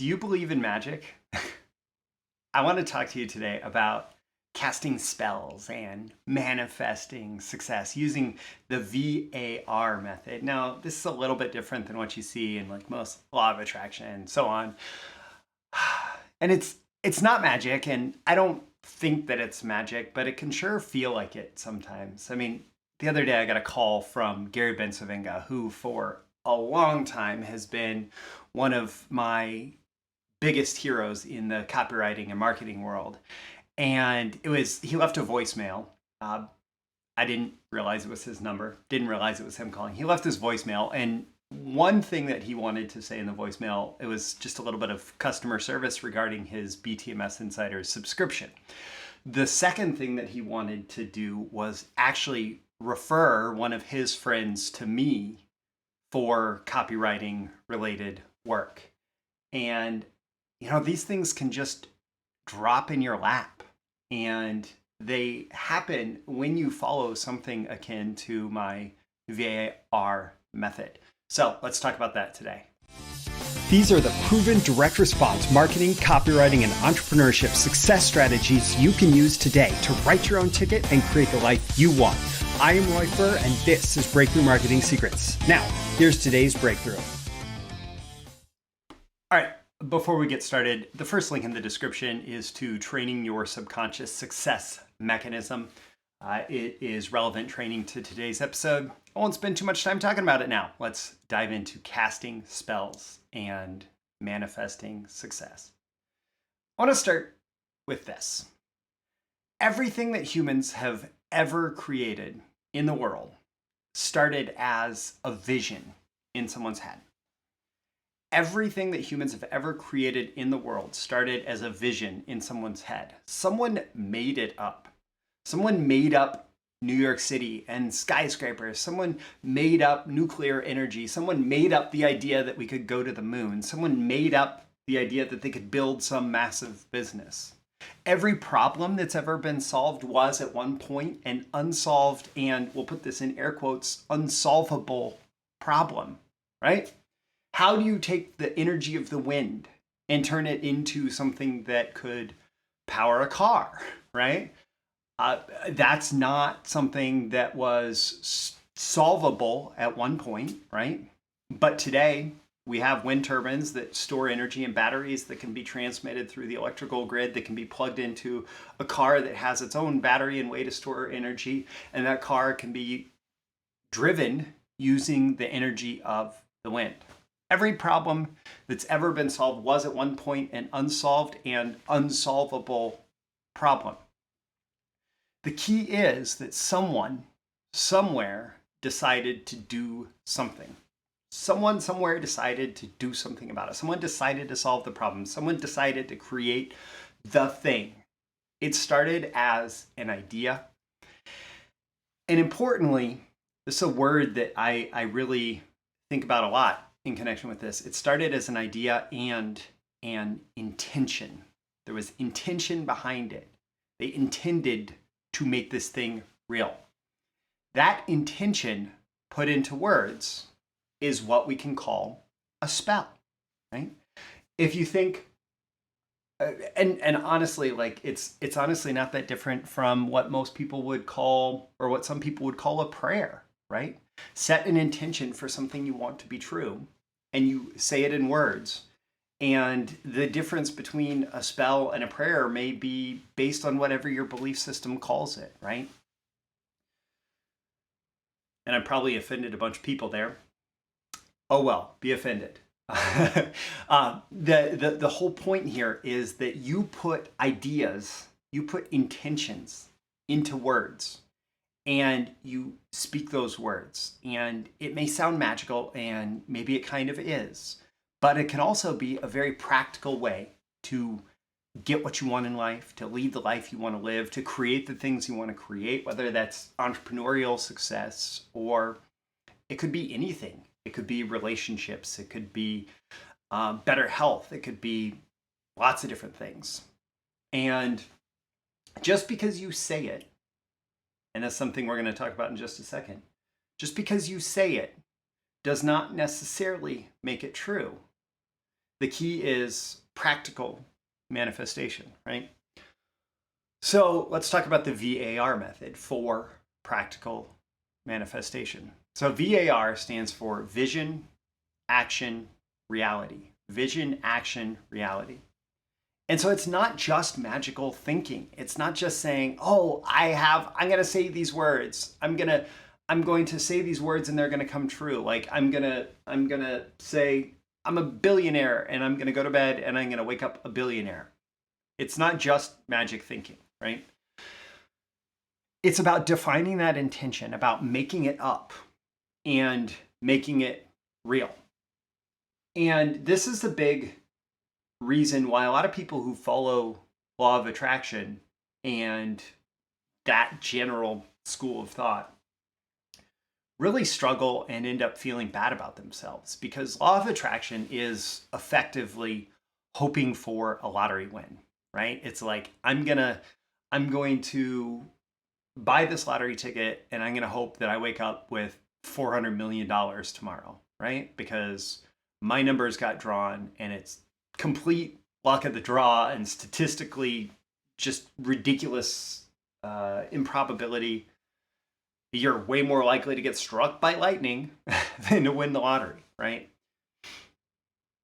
Do you believe in magic? I want to talk to you today about casting spells and manifesting success using the VAR method. Now, this is a little bit different than what you see in like most law of attraction and so on. And it's not magic, and I don't think that it's magic, but it can sure feel like it sometimes. I mean, the other day I got a call from Gary Bensavinga, who for a long time has been one of my biggest heroes in the copywriting and marketing world. And he left a voicemail. I didn't realize it was his number, didn't realize it was him calling. He left his voicemail, and one thing that he wanted to say in the voicemail, it was just a little bit of customer service regarding his BTMSinsiders subscription. The second thing that he wanted to do was actually refer one of his friends to me for copywriting related work. And these things can just drop in your lap, and they happen when you follow something akin to my VAR method. So let's talk about that today. These are the proven direct response marketing, copywriting, and entrepreneurship success strategies you can use today to write your own ticket and create the life you want. I am Roy Furr, and this is Breakthrough Marketing Secrets. Now, here's today's breakthrough. All right. Before we get started, the first link in the description is to Training Your Subconscious Success Mechanism. It is relevant training to today's episode. I won't spend too much time talking about it now. Let's dive into casting spells and manifesting success. I want to start with this. Everything that humans have ever created in the world started as a vision in someone's head. Everything that humans have ever created in the world started as a vision in someone's head. Someone made it up. Someone made up New York City and skyscrapers. Someone made up nuclear energy. Someone made up the idea that we could go to the moon. Someone made up the idea that they could build some massive business. Every problem that's ever been solved was at one point an unsolved, and we'll put this in air quotes, unsolvable problem, right? How do you take the energy of the wind and turn it into something that could power a car, right? That's not something that was solvable at one point, right? But today we have wind turbines that store energy in batteries that can be transmitted through the electrical grid, that can be plugged into a car that has its own battery and way to store energy. And that car can be driven using the energy of the wind. Every problem that's ever been solved was at one point an unsolved and unsolvable problem. The key is that someone somewhere decided to do something. Someone somewhere decided to do something about it. Someone decided to solve the problem. Someone decided to create the thing. It started as an idea. And importantly, this is a word that I really think about a lot in connection with this. It started as an idea and an intention. There was intention behind it. They intended to make this thing real. That intention put into words is what we can call a spell, right? If you think, and honestly, like it's honestly not that different from what most people would call, or what some people would call a prayer, right? Set an intention for something you want to be true, and you say it in words. And the difference between a spell and a prayer may be based on whatever your belief system calls it, right? And I probably offended a bunch of people there. Oh well, be offended. The whole point here is that you put ideas, you put intentions into words, and you speak those words. And it may sound magical, and maybe it kind of is, but it can also be a very practical way to get what you want in life, to lead the life you want to live, to create the things you want to create, whether that's entrepreneurial success, or it could be anything. It could be relationships. It could be better health. It could be lots of different things. And just because you say it, and that's something we're going to talk about in just a second, just because you say it does not necessarily make it true. the key is practical manifestation, right? So let's talk about the VAR method for practical manifestation. So VAR stands for vision, action, reality. Vision, action, reality. And so it's not just magical thinking. It's not just saying, oh, I'm going to say these words. I'm going to say these words and they're going to come true. Like I'm going to say I'm a billionaire and I'm going to go to bed and I'm going to wake up a billionaire. It's not just magic thinking, right? It's about defining that intention, about making it up and making it real. And this is the big reason why a lot of people who follow law of attraction and that general school of thought really struggle and end up feeling bad about themselves, because law of attraction is effectively hoping for a lottery win, right? It's like, I'm going to buy this lottery ticket and I'm going to hope that I wake up with $400 million tomorrow, right? Because my numbers got drawn and it's complete luck of the draw and statistically just ridiculous improbability. You're way more likely to get struck by lightning than to win the lottery, right?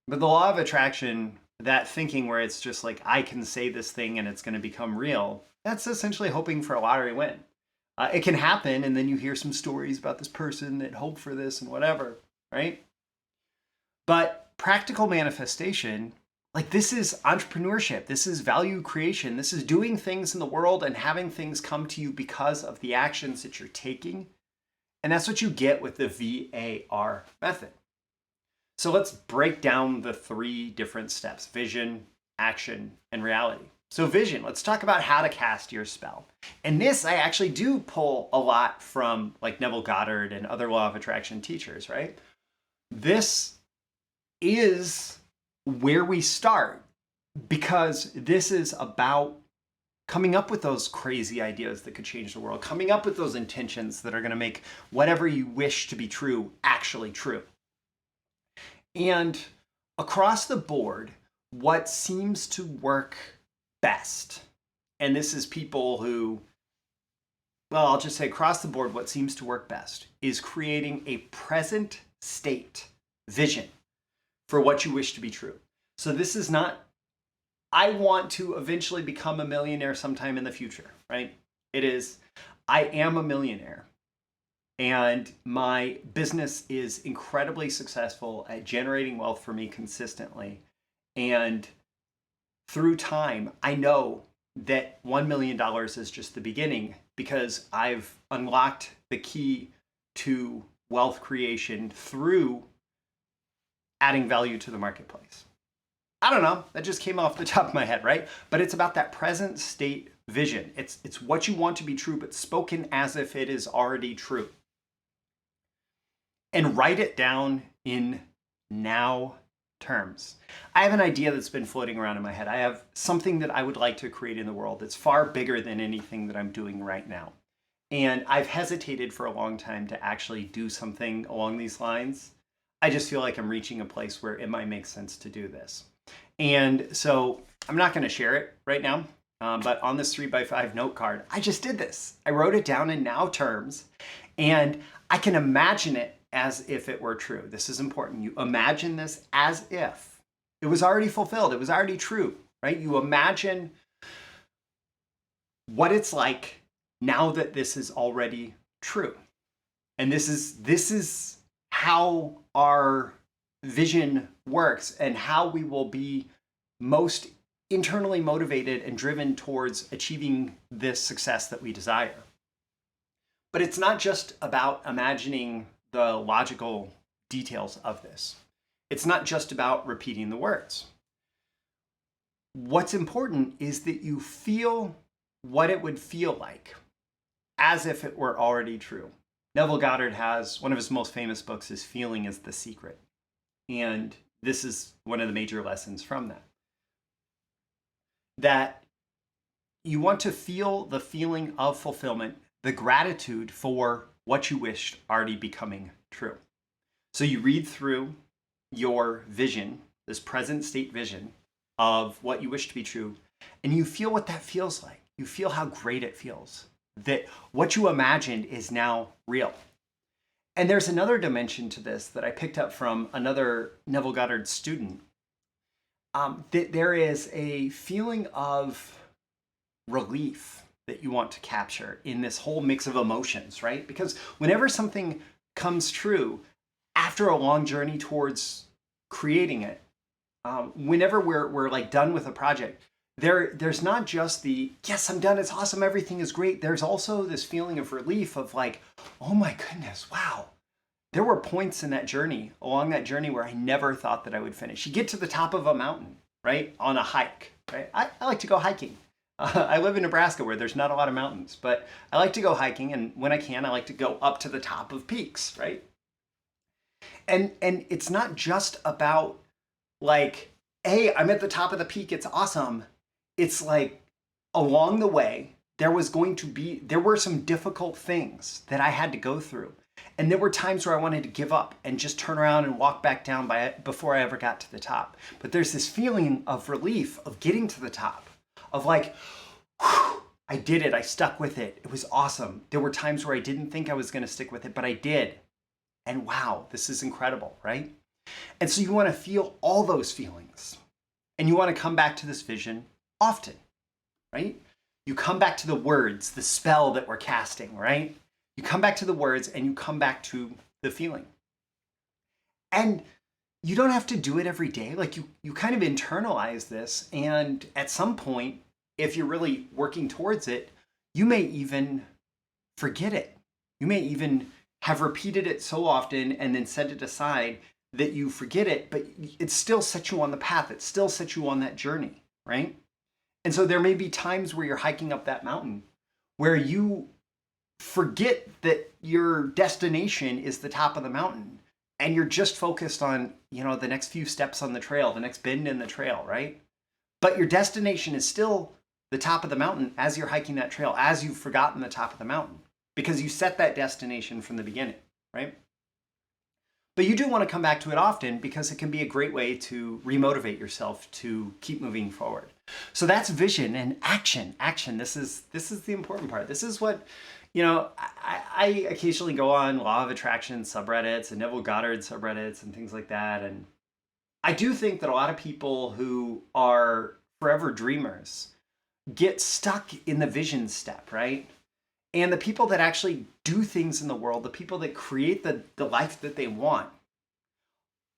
But the law of attraction, that thinking where it's just like, I can say this thing and it's going to become real, that's essentially hoping for a lottery win. It can happen, and then you hear some stories about this person that hoped for this and whatever, right? But practical manifestation, like, this is entrepreneurship. This is value creation. This is doing things in the world and having things come to you because of the actions that you're taking. And that's what you get with the VAR method. So let's break down the 3 different steps: vision, action, and reality. So vision, let's talk about how to cast your spell. And this, I actually do pull a lot from like Neville Goddard and other law of attraction teachers, right? This is where we start, because this is about coming up with those crazy ideas that could change the world, coming up with those intentions that are going to make whatever you wish to be true actually true. And across the board, what seems to work best, and this is people who, well, I'll just say across the board, what seems to work best is creating a present state vision for what you wish to be true. So this is not, I want to eventually become a millionaire sometime in the future, right? It is, I am a millionaire and my business is incredibly successful at generating wealth for me consistently. And through time, I know that $1 million is just the beginning, because I've unlocked the key to wealth creation through adding value to the marketplace. I don't know, that just came off the top of my head, right? But it's about that present state vision. It's what you want to be true, but spoken as if it is already true. And write it down in now terms. I have an idea that's been floating around in my head. I have something that I would like to create in the world that's far bigger than anything that I'm doing right now. And I've hesitated for a long time to actually do something along these lines. I just feel like I'm reaching a place where it might make sense to do this. And so I'm not going to share it right now, but on this 3x5 note card, I just did this. I wrote it down in now terms, and I can imagine it as if it were true. This is important. You imagine this as if it was already fulfilled. It was already true, right? You imagine what it's like now that this is already true. And this is how our vision works and how we will be most internally motivated and driven towards achieving this success that we desire. But it's not just about imagining the logical details of this. It's not just about repeating the words. What's important is that you feel what it would feel like as if it were already true. Neville Goddard has, one of his most famous books is Feeling is the Secret. And this is one of the major lessons from that. That you want to feel the feeling of fulfillment, the gratitude for what you wished already becoming true. So you read through your vision this present state vision of what you wish to be true, and you feel what that feels like. You feel how great it feels, that what you imagined is now real. And there's another dimension to this that I picked up from another Neville Goddard student, that there is a feeling of relief that you want to capture in this whole mix of emotions, right? Because whenever something comes true after a long journey towards creating it, whenever we're like done with a project, there's not just the, yes, I'm done, it's awesome, everything is great. There's also this feeling of relief of like, oh my goodness, wow. There were points in that journey, along that journey, where I never thought that I would finish. You get to the top of a mountain, right? On a hike, right? I like to go hiking. I live in Nebraska where there's not a lot of mountains, but I like to go hiking. And when I can, I like to go up to the top of peaks, right? And it's not just about like, hey, I'm at the top of the peak, it's awesome. It's like along the way, there were some difficult things that I had to go through. And there were times where I wanted to give up and just turn around and walk back down before I ever got to the top. But there's this feeling of relief of getting to the top, of like, whew, I did it, I stuck with it, it was awesome. There were times where I didn't think I was gonna stick with it, but I did. And wow, this is incredible, right? And so you wanna feel all those feelings. And you wanna come back to this vision often, right? You come back to the words, the spell that we're casting, right? You come back to the words and you come back to the feeling. And you don't have to do it every day. Like you kind of internalize this. And at some point, if you're really working towards it, you may even forget it. You may even have repeated it so often and then set it aside that you forget it, but it still sets you on the path. It still sets you on that journey, right? And so there may be times where you're hiking up that mountain where you forget that your destination is the top of the mountain and you're just focused on, the next few steps on the trail, the next bend in the trail, right? But your destination is still the top of the mountain as you're hiking that trail, as you've forgotten the top of the mountain, because you set that destination from the beginning, right? But you do want to come back to it often because it can be a great way to remotivate yourself to keep moving forward. So that's vision and action. Action. This is the important part. This is what, I occasionally go on law of attraction subreddits and Neville Goddard subreddits and things like that. And I do think that a lot of people who are forever dreamers get stuck in the vision step, right? And the people that actually do things in the world, the people that create the life that they want,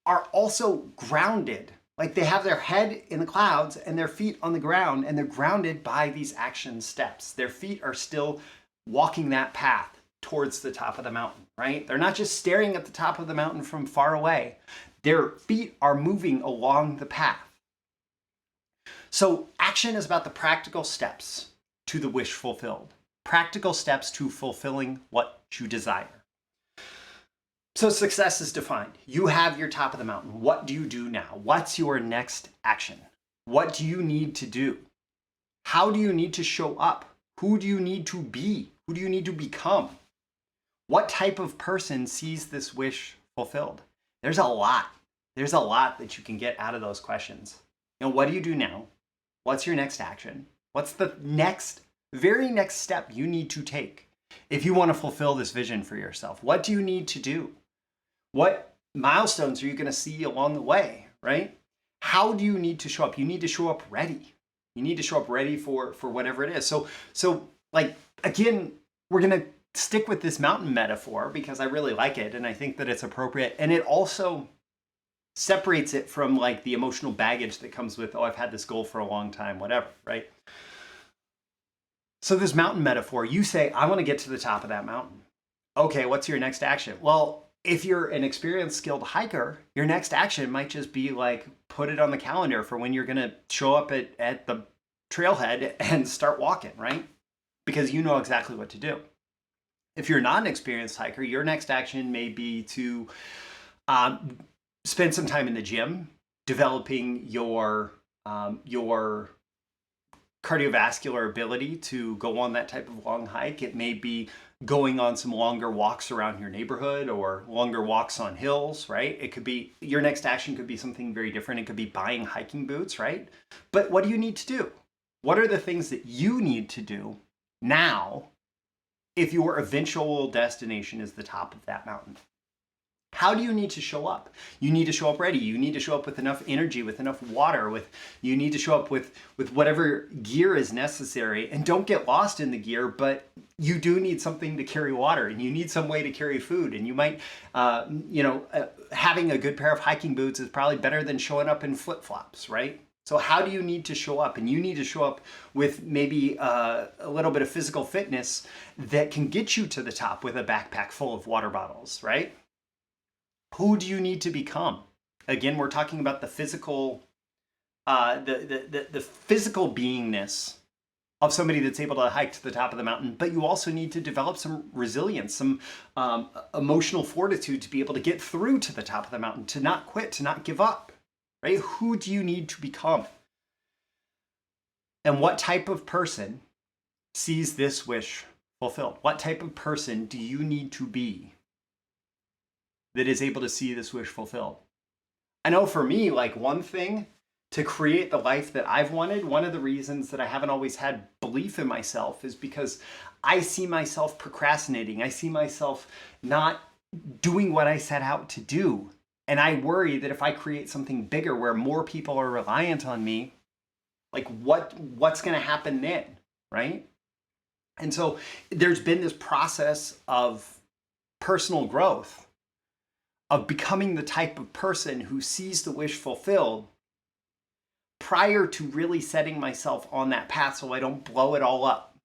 are also grounded. Like they have their head in the clouds and their feet on the ground, and they're grounded by these action steps. Their feet are still walking that path towards the top of the mountain, right? They're not just staring at the top of the mountain from far away. Their feet are moving along the path. So action is about the practical steps to the wish fulfilled. Practical steps to fulfilling what you desire. So success is defined. You have your top of the mountain. What do you do now? What's your next action? What do you need to do? How do you need to show up? Who do you need to be? Who do you need to become? What type of person sees this wish fulfilled? There's a lot. There's a lot that you can get out of those questions. What do you do now? What's your next action? What's the very next step you need to take if you want to fulfill this vision for yourself? What do you need to do? What milestones are you going to see along the way, right? How do you need to show up? You need to show up ready. You need to show up ready for whatever it is. So like, again, we're going to stick with this mountain metaphor because I really like it and I think that it's appropriate. And it also separates it from like the emotional baggage that comes with, I've had this goal for a long time, whatever, right? So this mountain metaphor, you say, I want to get to the top of that mountain. Okay, what's your next action? Well, if you're an experienced, skilled hiker, your next action might just be like, put it on the calendar for when you're going to show up at the trailhead and start walking, right? Because you know exactly what to do. If you're not an experienced hiker, your next action may be to spend some time in the gym, developing your cardiovascular ability to go on that type of long hike. It may be going on some longer walks around your neighborhood or longer walks on hills, right? It could be, your next action could be something very different. It could be buying hiking boots, right? But what do you need to do? What are the things that you need to do now if your eventual destination is the top of that mountain? How do you need to show up? You need to show up ready. You need to show up with enough energy, with enough water, you need to show up with whatever gear is necessary. And don't get lost in the gear, but you do need something to carry water, and you need some way to carry food. And you might, having a good pair of hiking boots is probably better than showing up in flip-flops, right? So how do you need to show up? And you need to show up with maybe a little bit of physical fitness that can get you to the top with a backpack full of water bottles, right? Who do you need to become? Again, we're talking about the physical, the physical beingness of somebody that's able to hike to the top of the mountain, but you also need to develop some resilience, some emotional fortitude to be able to get through to the top of the mountain, to not quit, to not give up, right? Who do you need to become? And what type of person sees this wish fulfilled? What type of person do you need to be that is able to see this wish fulfilled? I know for me, like, one thing to create the life that I've wanted, one of the reasons that I haven't always had belief in myself is because I see myself procrastinating. I see myself not doing what I set out to do. And I worry that if I create something bigger where more people are reliant on me, like what's going to happen then, right? And so there's been this process of personal growth, of becoming the type of person who sees the wish fulfilled prior to really setting myself on that path so I don't blow it all up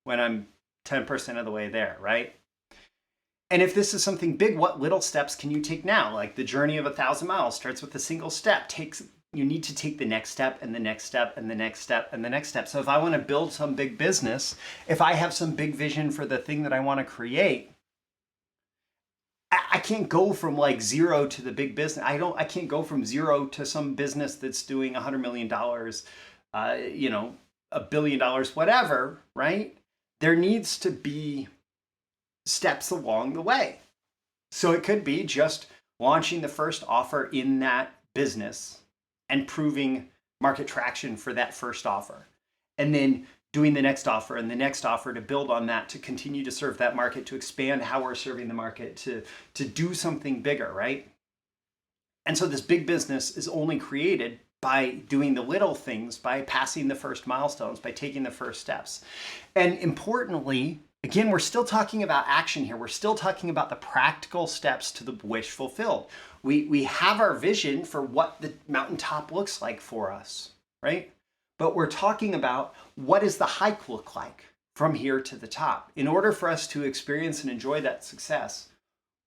when I'm 10% of the way there, right? And if this is something big, what little steps can you take now? Like the journey of 1,000 miles starts with a single step. You need to take the next step and the next step and the next step and the next step. So if I want to build some big business, if I have some big vision for the thing that I want to create, I can't go from like zero to the big business. I can't go from zero to some business that's doing $100 million, $1 billion, whatever, right? There needs to be steps along the way. So it could be just launching the first offer in that business and proving market traction for that first offer. And then doing the next offer and the next offer to build on that, to continue to serve that market, to expand how we're serving the market, to do something bigger, right? And so this big business is only created by doing the little things, by passing the first milestones, by taking the first steps. And importantly, again, we're still talking about action here. We're still talking about the practical steps to the wish fulfilled. We have our vision for what the mountaintop looks like for us, right? But we're talking about what does the hike look like from here to the top? In order for us to experience and enjoy that success,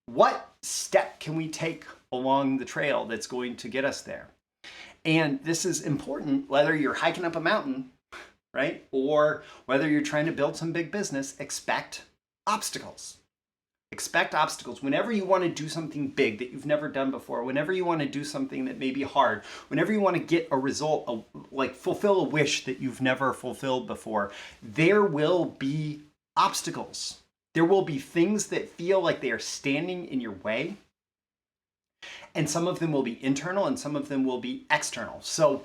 what step can we take along the trail that's going to get us there? And this is important whether you're hiking up a mountain, right? Or whether you're trying to build some big business. Expect obstacles. Expect obstacles. Whenever you want to do something big that you've never done before, whenever you want to do something that may be hard, whenever you want to get a result, like fulfill a wish that you've never fulfilled before, there will be obstacles. There will be things that feel like they are standing in your way. And some of them will be internal and some of them will be external. So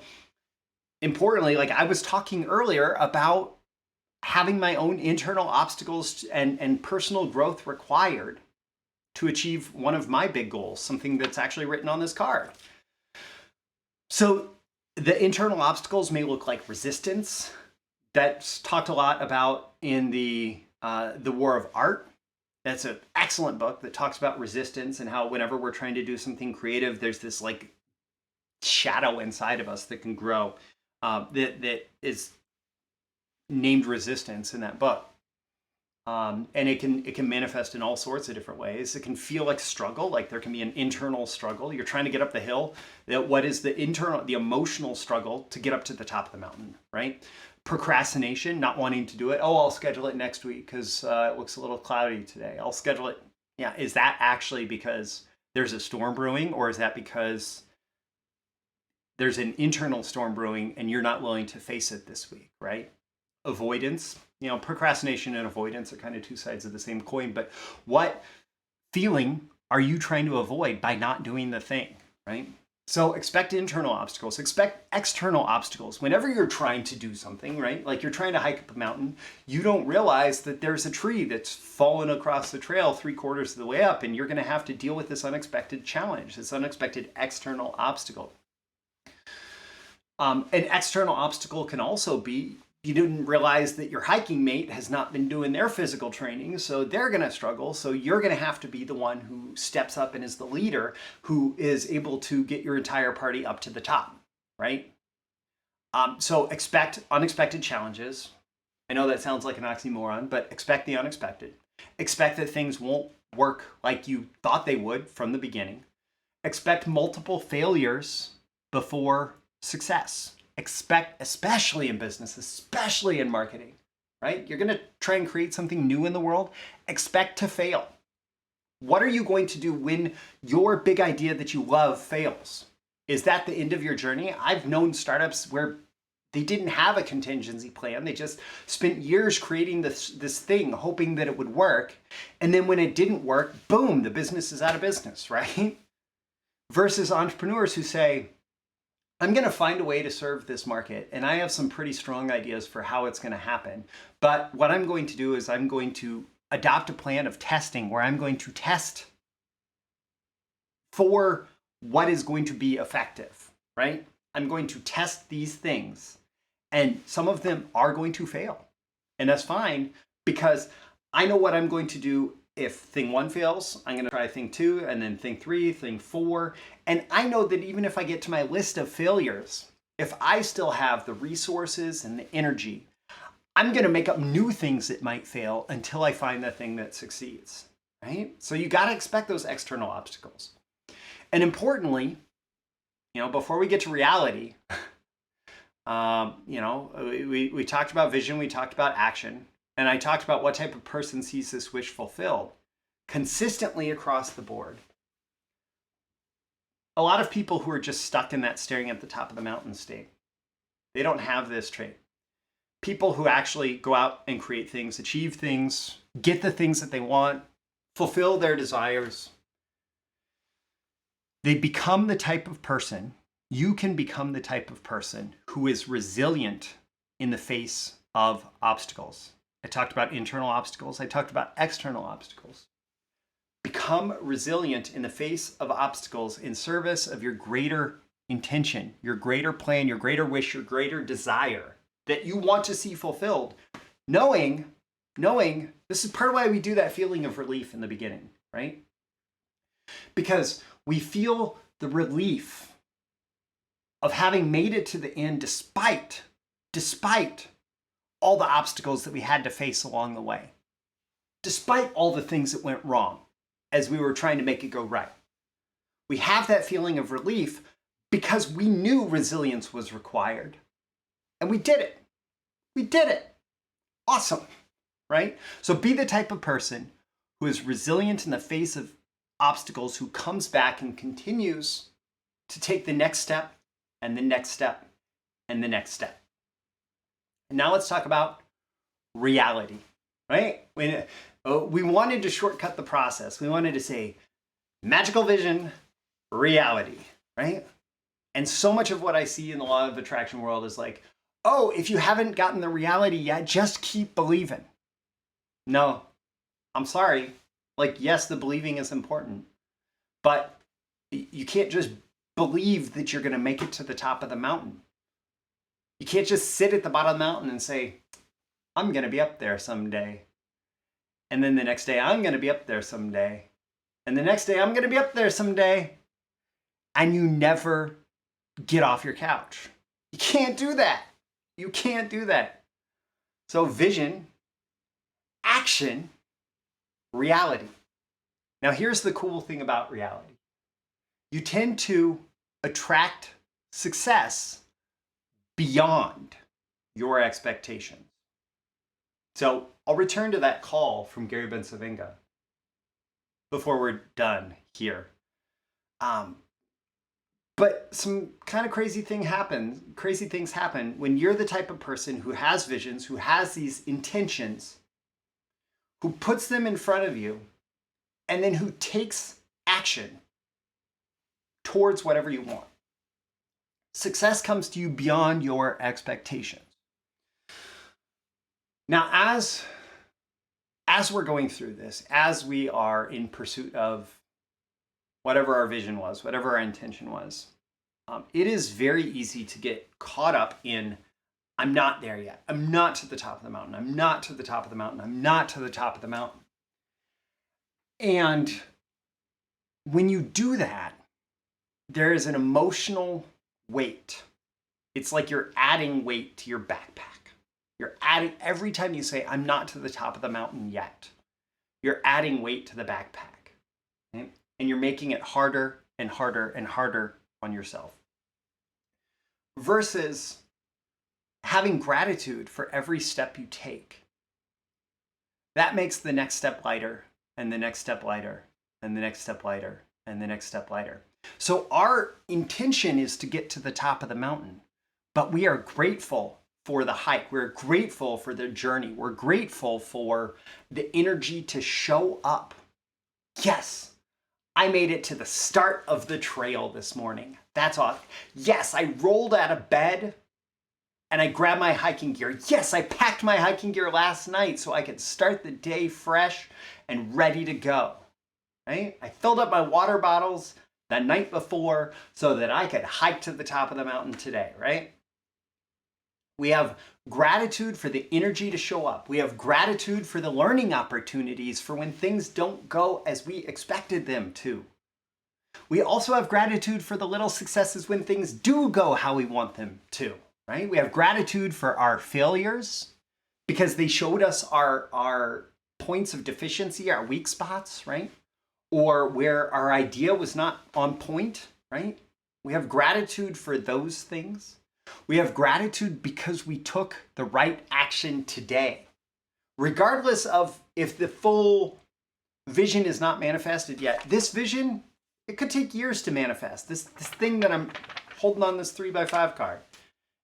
importantly, like I was talking earlier about having my own internal obstacles and personal growth required to achieve one of my big goals, something that's actually written on this card. So the internal obstacles may look like resistance. That's talked a lot about in the War of Art. That's an excellent book that talks about resistance and how whenever we're trying to do something creative, there's this like shadow inside of us that can grow that is named resistance in that book. And it can manifest in all sorts of different ways. It can feel like struggle, like there can be an internal struggle. You're trying to get up the hill. What is the emotional struggle to get up to the top of the mountain, right? Procrastination, not wanting to do it. Oh, I'll schedule it next week because it looks a little cloudy today. I'll schedule it. Yeah, is that actually because there's a storm brewing, or is that because there's an internal storm brewing and you're not willing to face it this week, right? avoidance. Procrastination and avoidance are kind of two sides of the same coin, but what feeling are you trying to avoid by not doing the thing, right? So expect internal obstacles, expect external obstacles. Whenever you're trying to do something, right? Like you're trying to hike up a mountain, you don't realize that there's a tree that's fallen across the trail 3/4 of the way up, and you're going to have to deal with this unexpected challenge, this unexpected external obstacle. An external obstacle can also be you didn't realize that your hiking mate has not been doing their physical training, so they're going to struggle. So you're going to have to be the one who steps up and is the leader who is able to get your entire party up to the top, right? So expect unexpected challenges. I know that sounds like an oxymoron, but expect the unexpected. Expect that things won't work like you thought they would from the beginning. Expect multiple failures before success. Expect, especially in business, especially in marketing, right? You're going to try and create something new in the world. Expect to fail. What are you going to do when your big idea that you love fails? Is that the end of your journey? I've known startups where they didn't have a contingency plan. They just spent years creating this thing, hoping that it would work. And then when it didn't work, boom, the business is out of business, right? Versus entrepreneurs who say, I'm going to find a way to serve this market, and I have some pretty strong ideas for how it's going to happen. But what I'm going to do is I'm going to adopt a plan of testing where I'm going to test for what is going to be effective, right? I'm going to test these things, and some of them are going to fail. And that's fine because I know what I'm going to do. If thing 1 fails, I'm going to try thing 2, and then thing 3, thing 4. And I know that even if I get to my list of failures, if I still have the resources and the energy, I'm going to make up new things that might fail until I find the thing that succeeds, right? So you got to expect those external obstacles. And importantly, before we get to reality, we talked about vision, we talked about action. And I talked about what type of person sees this wish fulfilled consistently across the board. A lot of people who are just stuck in that staring at the top of the mountain state, they don't have this trait. People who actually go out and create things, achieve things, get the things that they want, fulfill their desires, they become the type of person, you can become the type of person who is resilient in the face of obstacles. I talked about internal obstacles. I talked about external obstacles. Become resilient in the face of obstacles in service of your greater intention, your greater plan, your greater wish, your greater desire that you want to see fulfilled. Knowing this is part of why we do that feeling of relief in the beginning, right? Because we feel the relief of having made it to the end despite all the obstacles that we had to face along the way, despite all the things that went wrong as we were trying to make it go right. We have that feeling of relief because we knew resilience was required. And we did it. We did it. Awesome, right? So be the type of person who is resilient in the face of obstacles, who comes back and continues to take the next step and the next step and the next step. Now let's talk about reality, right? We wanted to shortcut the process. We wanted to say magical vision, reality, right? And so much of what I see in the law of attraction world is like, oh, if you haven't gotten the reality yet, just keep believing. No, I'm sorry. Like, yes, the believing is important, but you can't just believe that you're going to make it to the top of the mountain. You can't just sit at the bottom of the mountain and say, I'm going to be up there someday. And then the next day, I'm going to be up there someday. And the next day, I'm going to be up there someday. And you never get off your couch. You can't do that. You can't do that. So vision, action, reality. Now, here's the cool thing about reality. You tend to attract success beyond your expectations. So I'll return to that call from Gary Bensavenga before we're done here. But some kind of crazy things happen when you're the type of person who has visions, who has these intentions, who puts them in front of you, and then who takes action towards whatever you want. Success comes to you beyond your expectations. Now, as we're going through this, as we are in pursuit of whatever our vision was, whatever our intention was, it is very easy to get caught up in, I'm not there yet. I'm not to the top of the mountain. I'm not to the top of the mountain. I'm not to the top of the mountain. And when you do that, there is an emotional weight. It's like you're adding weight to your backpack. You're adding, every time you say, I'm not to the top of the mountain yet, you're adding weight to the backpack. Okay? And you're making it harder and harder and harder on yourself. Versus having gratitude for every step you take. That makes the next step lighter, and the next step lighter, and the next step lighter, and the next step lighter. So our intention is to get to the top of the mountain, but we are grateful for the hike. We're grateful for the journey. We're grateful for the energy to show up. Yes, I made it to the start of the trail this morning. That's awesome. Yes, I rolled out of bed and I grabbed my hiking gear. Yes, I packed my hiking gear last night so I could start the day fresh and ready to go. Right? I filled up my water bottles the night before so that I could hike to the top of the mountain today, right? We have gratitude for the energy to show up. We have gratitude for the learning opportunities for when things don't go as we expected them to. We also have gratitude for the little successes when things do go how we want them to, right? We have gratitude for our failures because they showed us our points of deficiency, our weak spots, right? Or where our idea was not on point, right? We have gratitude for those things. We have gratitude because we took the right action today. Regardless of if the full vision is not manifested yet, this vision, it could take years to manifest. This thing that I'm holding on this 3x5 card,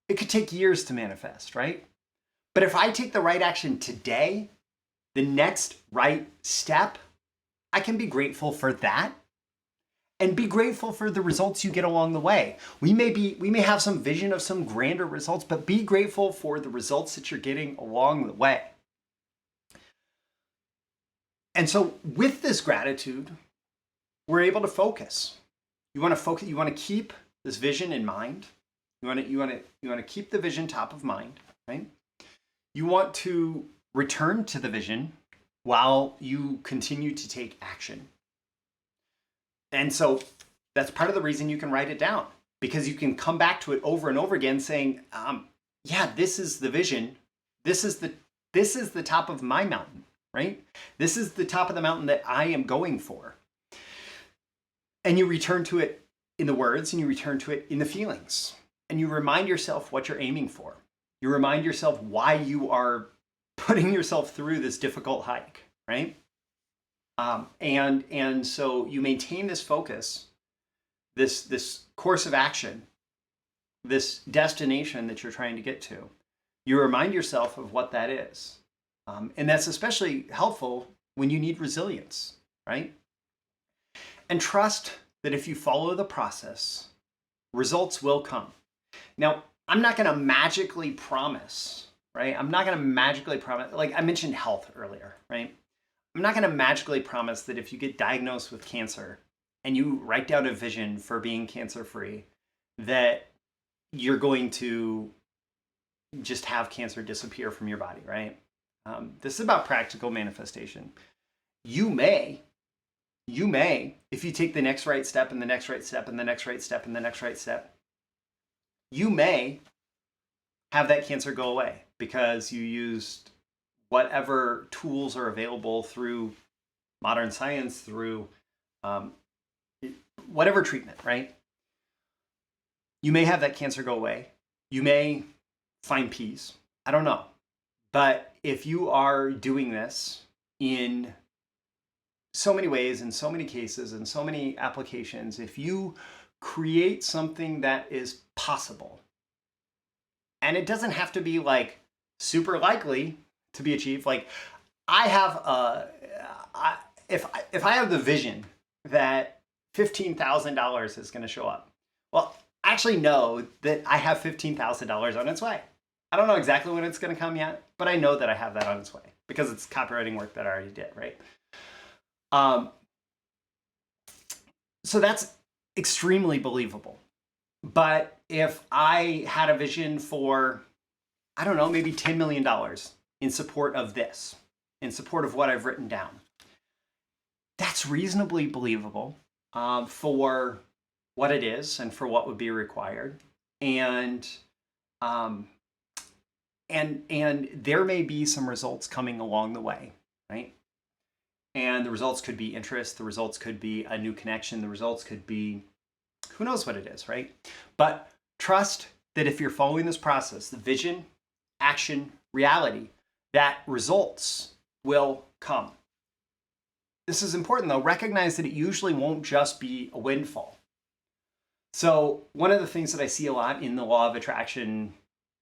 it could take years to manifest, right? But if I take the right action today, the next right step, I can be grateful for that and be grateful for the results you get along the way. We may have some vision of some grander results, but be grateful for the results that you're getting along the way. And so with this gratitude, we're able to focus. You want to focus, you want to keep this vision in mind. You want to keep the vision top of mind, right? You want to return to the vision while you continue to take action. And so that's part of the reason you can write it down, because you can come back to it over and over again saying, yeah, this is the vision. This is the top of my mountain, right? This is the top of the mountain that I am going for. And you return to it in the words, and you return to it in the feelings, and you remind yourself what you're aiming for. You remind yourself why you are putting yourself through this difficult hike, right? And so you maintain this focus, this course of action, this destination that you're trying to get to. You remind yourself of what that is. And that's especially helpful when you need resilience, right? And trust that if you follow the process, results will come. Now, I'm not going to magically promise, right? I'm not going to magically promise, like I mentioned health earlier, right? I'm not going to magically promise that if you get diagnosed with cancer and you write down a vision for being cancer-free, that you're going to just have cancer disappear from your body, right? This is about practical manifestation. You may, if you take the next right step and the next right step and the next right step and the next right step, you may have that cancer go away because you used whatever tools are available through modern science, through whatever treatment, right? You may have that cancer go away. You may find peace. I don't know. But if you are doing this in so many ways, in so many cases, in so many applications, if you create something that is possible. And it doesn't have to be like super likely to be achieved. Like I have if I have the vision that $15,000 is going to show up, well, I actually know that I have $15,000 on its way. I don't know exactly when it's going to come yet, but I know that I have that on its way because it's copywriting work that I already did, right? So that's extremely believable. But if I had a vision for, I don't know, maybe $10 million in support of this, in support of what I've written down, that's reasonably believable for what it is and for what would be required. And there may be some results coming along the way, right? And the results could be interest, the results could be a new connection, the results could be who knows what it is, right? But trust that if you're following this process, the vision, action, reality, that results will come. This is important though. Recognize that it usually won't just be a windfall. So one of the things that I see a lot in the law of attraction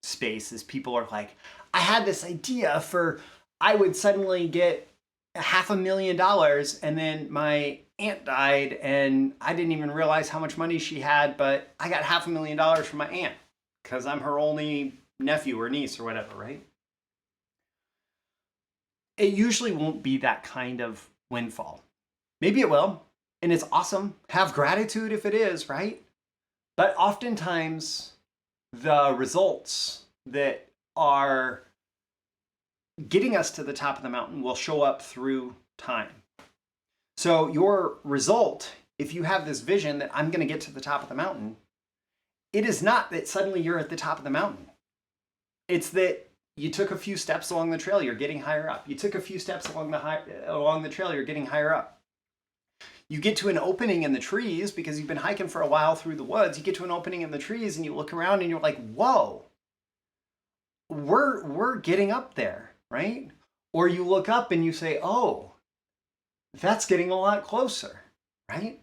space is people are like, I had this idea for, I would suddenly get $500,000 and then my aunt died and I didn't even realize how much money she had, but I got $500,000 from my aunt because I'm her only nephew or niece or whatever, right? It usually won't be that kind of windfall. Maybe it will, and it's awesome. Have gratitude if it is, right? But oftentimes the results that are getting us to the top of the mountain will show up through time. So your result, if you have this vision that I'm going to get to the top of the mountain, it is not that suddenly you're at the top of the mountain. It's that you took a few steps along the trail, you're getting higher up. You took a few steps along the trail, you're getting higher up. You get to an opening in the trees because you've been hiking for a while through the woods. You get to an opening in the trees and you look around and you're like, whoa, we're getting up there, right? Or you look up and you say, oh, that's getting a lot closer, right?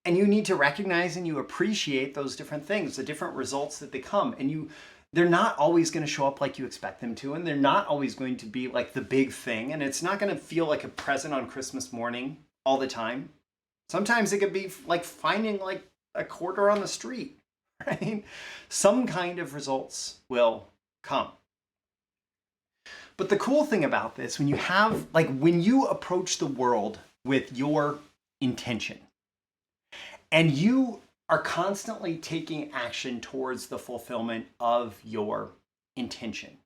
And you need to recognize and you appreciate those different things, the different results that they come. And they're not always going to show up like you expect them to, and they're not always going to be like the big thing, and it's not going to feel like a present on Christmas morning all the time. Sometimes it could be like finding like a quarter on the street, right? Some kind of results will come. But the cool thing about this, when you approach the world with your intention and you are constantly taking action towards the fulfillment of your intention,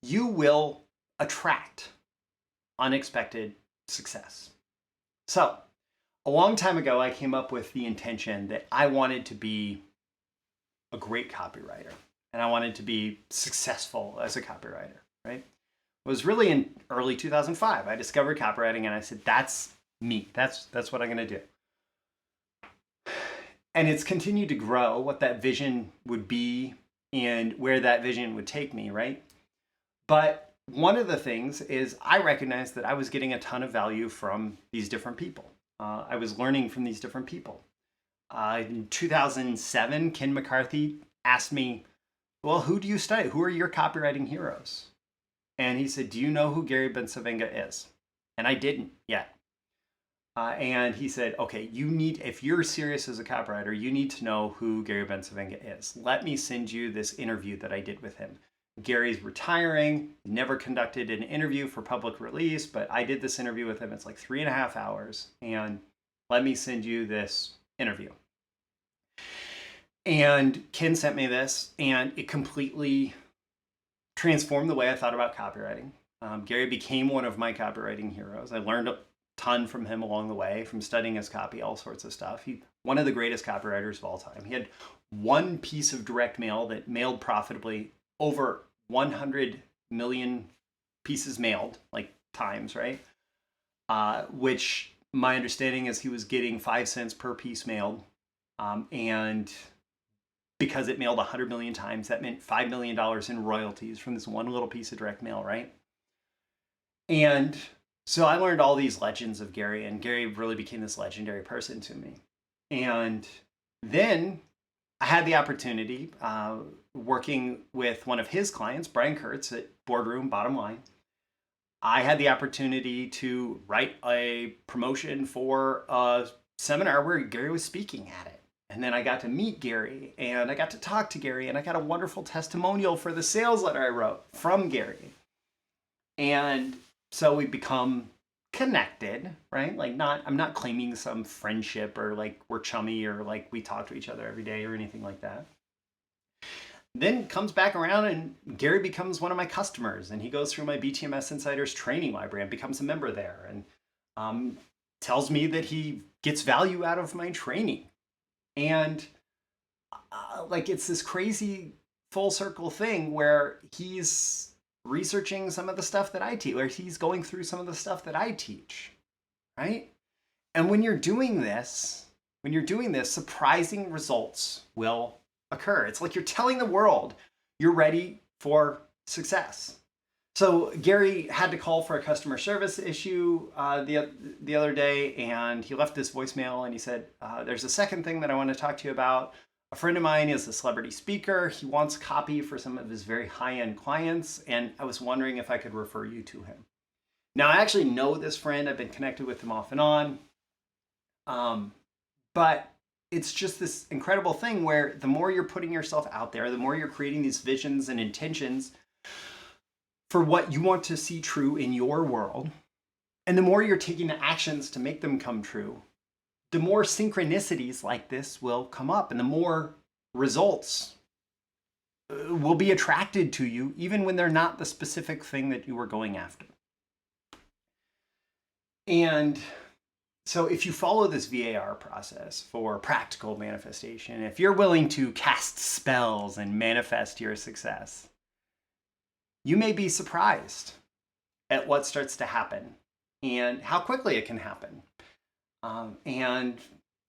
you will attract unexpected success. So, a long time ago, I came up with the intention that I wanted to be a great copywriter and I wanted to be successful as a copywriter, right? It was really in early 2005. I discovered copywriting and I said, that's me. That's what I'm going to do. And it's continued to grow what that vision would be and where that vision would take me, right? But one of the things is I recognized that I was getting a ton of value from these different people. I was learning from these different people. In 2007, Ken McCarthy asked me, well, who do you study? Who are your copywriting heroes? And he said, do you know who Gary Bencivenga is? And I didn't yet. And he said, okay, if you're serious as a copywriter, you need to know who Gary Bencivenga is. Let me send you this interview that I did with him. Gary's retiring, never conducted an interview for public release, but I did this interview with him. It's like 3.5 hours. And let me send you this interview. And Ken sent me this, and it completely transformed the way I thought about copywriting. Gary became one of my copywriting heroes. I learned a ton from him along the way, from studying his copy, all sorts of stuff. He's one of the greatest copywriters of all time. He had one piece of direct mail that mailed profitably over 100 million pieces mailed, like times, right? Which my understanding is he was getting 5 cents per piece mailed. And because it mailed 100 million times, that meant $5 million in royalties from this one little piece of direct mail, right? And so I learned all these legends of Gary, and Gary really became this legendary person to me. And Then I had the opportunity working with one of his clients, Brian Kurtz at Boardroom Bottom Line. I had the opportunity to write a promotion for a seminar where Gary was speaking at it. And then I got to meet Gary, and I got to talk to Gary, and I got a wonderful testimonial for the sales letter I wrote from Gary. And so we become connected, right? Like I'm not claiming some friendship or like we're chummy or like we talk to each other every day or anything like that. Then comes back around and Gary becomes one of my customers, and he goes through my BTMS Insiders training library and becomes a member there, and tells me that he gets value out of my training. And like it's this crazy full circle thing where he's researching some of the stuff that I teach, or he's going through some of the stuff that I teach, right? And when you're doing this, surprising results will occur. It's like you're telling the world you're ready for success. So Gary had to call for a customer service issue the other day, and he left this voicemail, and he said, there's a second thing that I want to talk to you about. A friend of mine is a celebrity speaker. He wants copy for some of his very high-end clients, and I was wondering if I could refer you to him. Now, I actually know this friend. I've been connected with him off and on. But it's just this incredible thing where the more you're putting yourself out there, the more you're creating these visions and intentions for what you want to see true in your world, and the more you're taking the actions to make them come true, the more synchronicities like this will come up, and the more results will be attracted to you, even when they're not the specific thing that you were going after. And so if you follow this VAR process for practical manifestation, if you're willing to cast spells and manifest your success, you may be surprised at what starts to happen and how quickly it can happen. And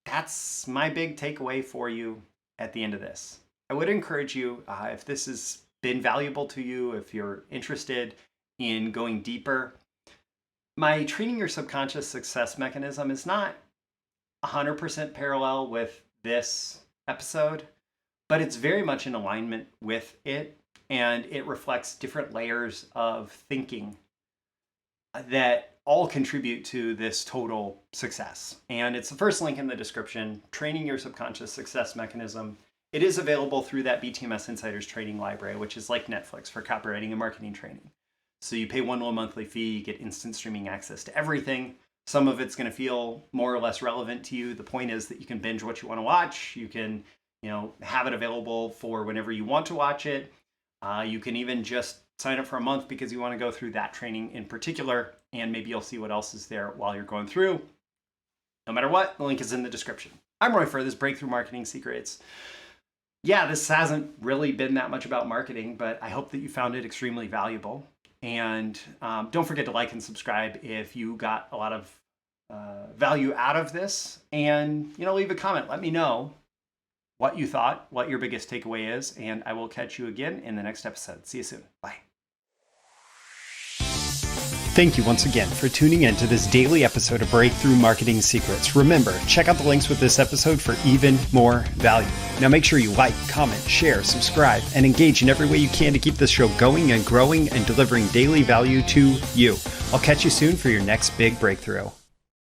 that's my big takeaway for you at the end of this. I would encourage you, if this has been valuable to you, if you're interested in going deeper, my Training Your Subconscious Success mechanism is not 100% parallel with this episode, but it's very much in alignment with it, and it reflects different layers of thinking that all contribute to this total success. And it's the first link in the description, Training Your Subconscious Success Mechanism. It is available through that BTMS Insiders training library, which is like Netflix for copywriting and marketing training. So you pay one low monthly fee, you get instant streaming access to everything. Some of it's going to feel more or less relevant to you. The point is that you can binge what you want to watch. You can, have it available for whenever you want to watch it. You can even just sign up for a month because you want to go through that training in particular, and maybe you'll see what else is there while you're going through. No matter what, the link is in the description. I'm Roy for this Breakthrough Marketing Secrets. Yeah, this hasn't really been that much about marketing, but I hope that you found it extremely valuable. And don't forget to like and subscribe if you got a lot of value out of this. And, leave a comment. Let me know what you thought, what your biggest takeaway is, and I will catch you again in the next episode. See you soon. Bye. Thank you once again for tuning in to this daily episode of Breakthrough Marketing Secrets. Remember, check out the links with this episode for even more value. Now make sure you like, comment, share, subscribe, and engage in every way you can to keep this show going and growing and delivering daily value to you. I'll catch you soon for your next big breakthrough.